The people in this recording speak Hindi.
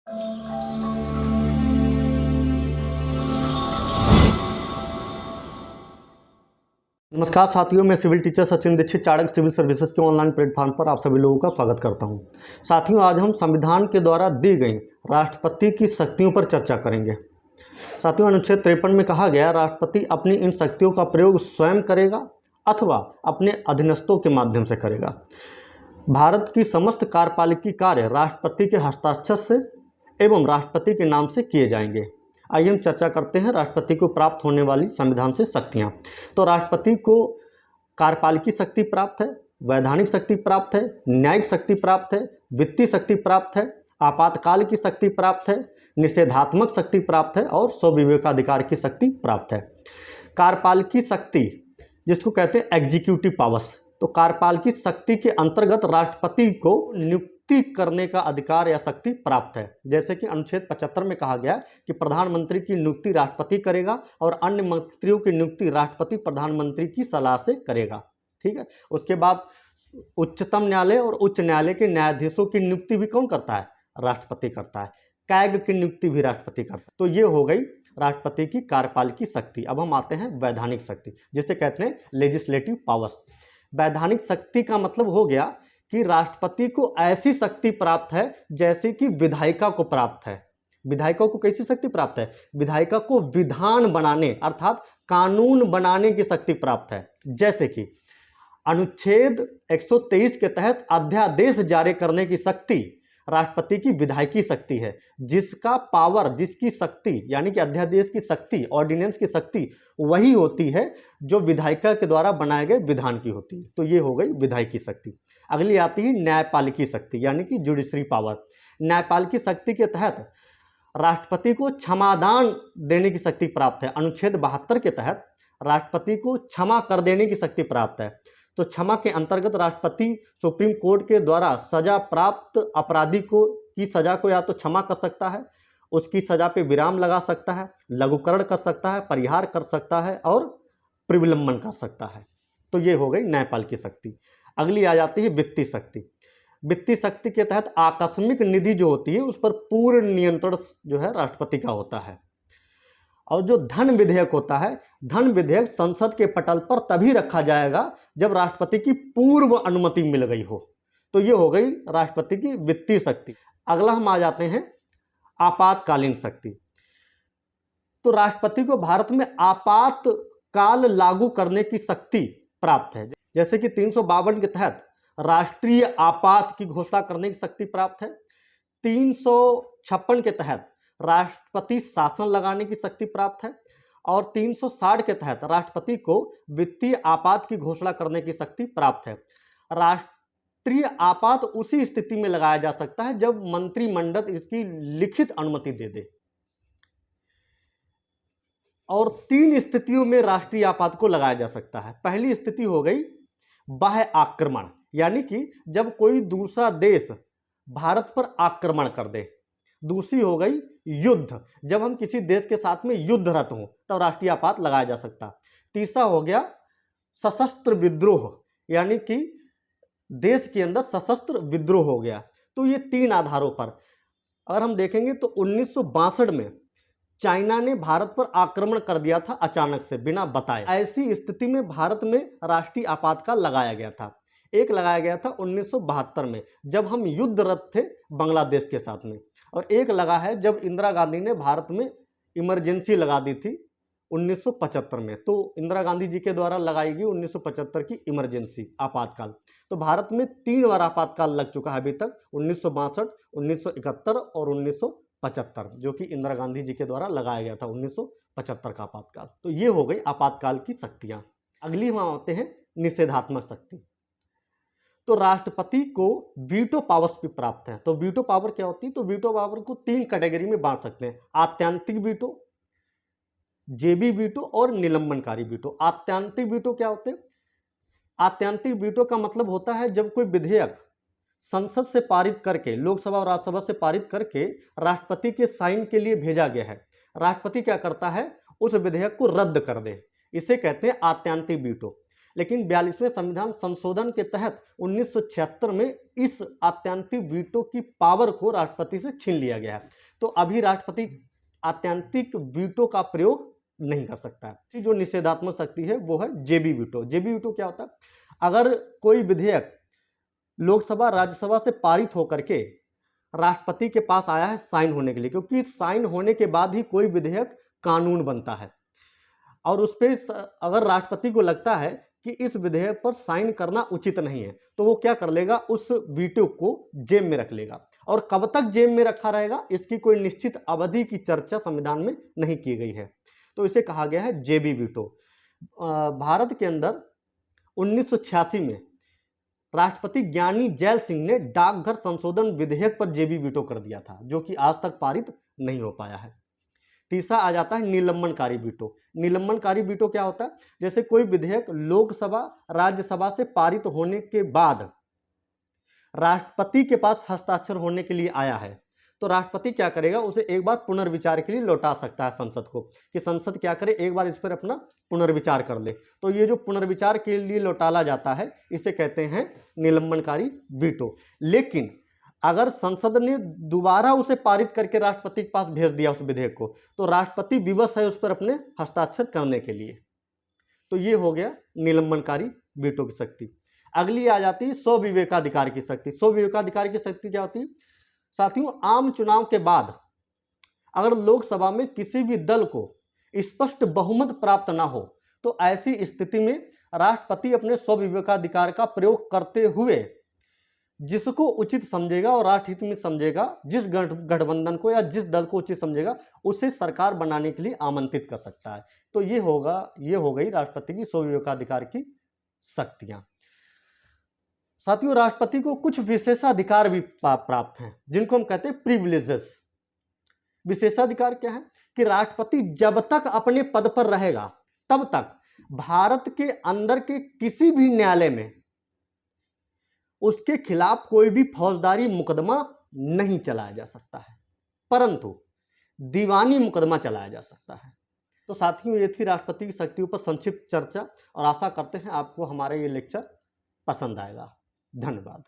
नमस्कार साथियों, मैं civil teacher Sachin Dikshit Chanakya civil services के ऑनलाइन प्लेटफॉर्म पर आप सभी लोगों का स्वागत करता हूं। साथियों, आज हम संविधान के द्वारा दी गई राष्ट्रपति की शक्तियों पर चर्चा करेंगे। साथियों, अनुच्छेद 53 में कहा गया, राष्ट्रपति अपनी इन शक्तियों का प्रयोग स्वयं करेगा अथवा अपने अधीनस्थों के माध्यम से करेगा। भारत की समस्त कार्यपालिकी कार्य राष्ट्रपति के हस्ताक्षर से एवं राष्ट्रपति के नाम से किए जाएंगे। आइए हम चर्चा करते हैं राष्ट्रपति को प्राप्त होने वाली संविधान से शक्तियाँ। तो राष्ट्रपति को कार्यपालिकी शक्ति प्राप्त है, वैधानिक शक्ति प्राप्त है, न्यायिक शक्ति प्राप्त है, वित्तीय शक्ति प्राप्त है, आपातकाल की शक्ति प्राप्त है, निषेधात्मक शक्ति प्राप्त है और स्वविवेकाधिकार की शक्ति प्राप्त है। कार्यपालिकी शक्ति जिसको कहते हैं एग्जीक्यूटिव पावर्स, तो कार्यपालिकी शक्ति के अंतर्गत राष्ट्रपति को नियुक्ति करने का अधिकार या शक्ति प्राप्त है। जैसे कि अनुच्छेद 75 में कहा गया कि प्रधानमंत्री की नियुक्ति राष्ट्रपति करेगा और अन्य मंत्रियों की नियुक्ति राष्ट्रपति प्रधानमंत्री की सलाह से करेगा। ठीक है। उसके बाद उच्चतम न्यायालय और उच्च न्यायालय के न्यायाधीशों की नियुक्ति भी कौन करता है? राष्ट्रपति करता है। कैग की नियुक्ति भी राष्ट्रपति करता है। तो ये हो गई राष्ट्रपति की कार्यपालिकी शक्ति। अब हम आते हैं वैधानिक शक्ति, जिसे कहते हैं लेजिस्लेटिव पावर्स। वैधानिक शक्ति का मतलब हो गया कि राष्ट्रपति को ऐसी शक्ति प्राप्त है जैसे कि विधायिका को प्राप्त है। विधायिका को कैसी शक्ति प्राप्त है? विधायिका को विधान बनाने अर्थात कानून बनाने की शक्ति प्राप्त है। जैसे कि अनुच्छेद 123 के तहत अध्यादेश जारी करने की शक्ति राष्ट्रपति की विधायिकी शक्ति है, जिसका पावर, जिसकी शक्ति यानी कि अध्यादेश की शक्ति, ऑर्डिनेंस की शक्ति वही होती है जो विधायिका के द्वारा बनाए गए विधान की होती है। तो ये हो गई विधायिकी शक्ति। अगली आती है न्यायपालिकी शक्ति यानी कि जुडिशरी पावर। न्यायपालिकी शक्ति के तहत राष्ट्रपति को क्षमादान देने की शक्ति प्राप्त है। अनुच्छेद 72 के तहत राष्ट्रपति को क्षमा कर देने की शक्ति प्राप्त है। तो क्षमा के अंतर्गत राष्ट्रपति सुप्रीम कोर्ट के द्वारा सजा प्राप्त अपराधी की सजा को या तो क्षमा कर सकता है, उसकी सजा पे विराम लगा सकता है, लघुकरण कर सकता है, परिहार कर सकता है और प्रविलंबन कर सकता है। तो ये हो गई न्यायपालिकी शक्ति। अगली आ जाती है वित्तीय शक्ति। वित्तीय शक्ति के तहत आकस्मिक निधि जो होती है उस पर पूर्ण नियंत्रण जो है राष्ट्रपति का होता है। और जो धन विधेयक होता है, धन विधेयक संसद के पटल पर तभी रखा जाएगा जब राष्ट्रपति की पूर्व अनुमति मिल गई हो। तो ये हो गई राष्ट्रपति की वित्तीय शक्ति। अगला हम आ जाते हैं आपातकालीन शक्ति। तो राष्ट्रपति को भारत में आपातकाल लागू करने की शक्ति प्राप्त है। जैसे कि 352 के तहत राष्ट्रीय आपात की घोषणा करने की शक्ति प्राप्त है। 356 के तहत राष्ट्रपति शासन लगाने की शक्ति प्राप्त है और 360 के तहत राष्ट्रपति को वित्तीय आपात की घोषणा करने की शक्ति प्राप्त है। राष्ट्रीय आपात उसी स्थिति में लगाया जा सकता है जब मंत्रिमंडल इसकी लिखित अनुमति दे दे। और 3 स्थितियों में राष्ट्रीय आपात को लगाया जा सकता है। पहली स्थिति हो गई बाह्य आक्रमण, यानी कि जब कोई दूसरा देश भारत पर आक्रमण कर दे। दूसरी हो गई युद्ध, जब हम किसी देश के साथ में युद्धरत हों तब राष्ट्रीय आपात लगाया जा सकता। तीसरा हो गया सशस्त्र विद्रोह, यानी कि देश के अंदर सशस्त्र विद्रोह हो गया। तो ये 3 आधारों पर अगर हम देखेंगे तो 1962 में चाइना ने भारत पर आक्रमण कर दिया था अचानक से बिना बताए। ऐसी स्थिति में भारत में राष्ट्रीय आपातकाल लगाया गया था। एक लगाया गया था 1972 में जब हम युद्धरत थे बांग्लादेश के साथ में, और एक लगा है जब इंदिरा गांधी ने भारत में इमरजेंसी लगा दी थी 1975 में। तो इंदिरा गांधी जी के द्वारा लगाई गई 1975 की इमरजेंसी आपातकाल। तो भारत में 3 बार आपातकाल लग चुका है अभी तक, 1962, 1971 और 1975, जो कि इंदिरा गांधी जी के द्वारा लगाया गया था 1975 का आपातकाल। तो ये हो गई आपातकाल की शक्तियाँ। अगली हम आते हैं निषेधात्मक शक्ति। तो राष्ट्रपति को वीटो पावर्स भी प्राप्त है। तो वीटो पावर क्या होती है? तो वीटो पावर को 3 कैटेगरी में बांट सकते हैं: आत्यांतिक वीटो, जेबी वीटो और निलंबनकारी वीटो। आत्यांतिक वीटो क्या होते हैं? आत्यांतिक वीटो का मतलब होता है जब कोई विधेयक संसद से पारित करके, लोकसभा और राज्यसभा से पारित करके राष्ट्रपति के साइन के लिए भेजा गया है, राष्ट्रपति क्या करता है? उस विधेयक को रद्द कर दे। इसे कहते हैं आत्यांतिक वीटो। लेकिन 42वें संविधान संशोधन के तहत 1976 में इस आत्यांतिक वीटो की पावर को राष्ट्रपति से छीन लिया गया है। तो अभी राष्ट्रपति आत्यांतिक वीटो का प्रयोग नहीं कर सकता है। जो निषेधात्मक शक्ति है वो है जेबी वीटो। जेबी वीटो क्या होता है? अगर कोई विधेयक लोकसभा राज्यसभा से पारित होकर के राष्ट्रपति के पास आया है साइन होने के लिए, क्योंकि साइन होने के बाद ही कोई विधेयक कानून बनता है, और उस पर अगर राष्ट्रपति को लगता है कि इस विधेयक पर साइन करना उचित नहीं है तो वो क्या कर लेगा, उस वीटो को जेब में रख लेगा। और कब तक जेब में रखा रहेगा इसकी कोई निश्चित अवधि की चर्चा संविधान में नहीं की गई है, तो इसे कहा गया है जेबी वीटो। भारत के अंदर 1986 में राष्ट्रपति ज्ञानी जैल सिंह ने डाकघर संशोधन विधेयक पर जेबी वीटो कर दिया था, जो कि आज तक पारित नहीं हो पाया है। तीसरा आ जाता है निलंबनकारी वीटो। निलंबनकारी वीटो क्या होता है? जैसे कोई विधेयक लोकसभा राज्यसभा से पारित होने के बाद राष्ट्रपति के पास हस्ताक्षर होने के लिए आया है, तो राष्ट्रपति क्या करेगा, उसे एक बार पुनर्विचार के लिए लौटा सकता है संसद को, कि संसद क्या करे, एक बार इस पर अपना पुनर्विचार कर ले। तो ये जो पुनर्विचार के लिए लौटाला जाता है इसे कहते हैं निलंबनकारी वीटो। लेकिन अगर संसद ने दोबारा उसे पारित करके राष्ट्रपति के पास भेज दिया उस विधेयक को, तो राष्ट्रपति विवश है उस पर अपने हस्ताक्षर करने के लिए। तो ये हो गया निलंबनकारी वीटो की शक्ति। अगली आ जाती है स्वविवेकाधिकार की शक्ति। स्वविवेकाधिकार की शक्ति क्या होती है साथियों? आम चुनाव के बाद अगर लोकसभा में किसी भी दल को स्पष्ट बहुमत प्राप्त ना हो, तो ऐसी स्थिति में राष्ट्रपति अपने स्वविवेकाधिकार का प्रयोग करते हुए जिसको उचित समझेगा और राष्ट्रहित में समझेगा, जिस गठबंधन को या जिस दल को उचित समझेगा, उसे सरकार बनाने के लिए आमंत्रित कर सकता है। तो ये हो गई राष्ट्रपति की स्वविवेकाधिकार की शक्तियां। साथियों, राष्ट्रपति को कुछ विशेषाधिकार भी प्राप्त हैं, जिनको हम कहते हैं प्रिविलेजेस। विशेषाधिकार क्या है? कि राष्ट्रपति जब तक अपने पद पर रहेगा तब तक भारत के अंदर के किसी भी न्यायालय में उसके खिलाफ कोई भी फौजदारी मुकदमा नहीं चलाया जा सकता है, परंतु दीवानी मुकदमा चलाया जा सकता है। तो साथियों, ये थी राष्ट्रपति की शक्तियों पर संक्षिप्त चर्चा, और आशा करते हैं आपको हमारा ये लेक्चर पसंद आएगा। धन्यवाद।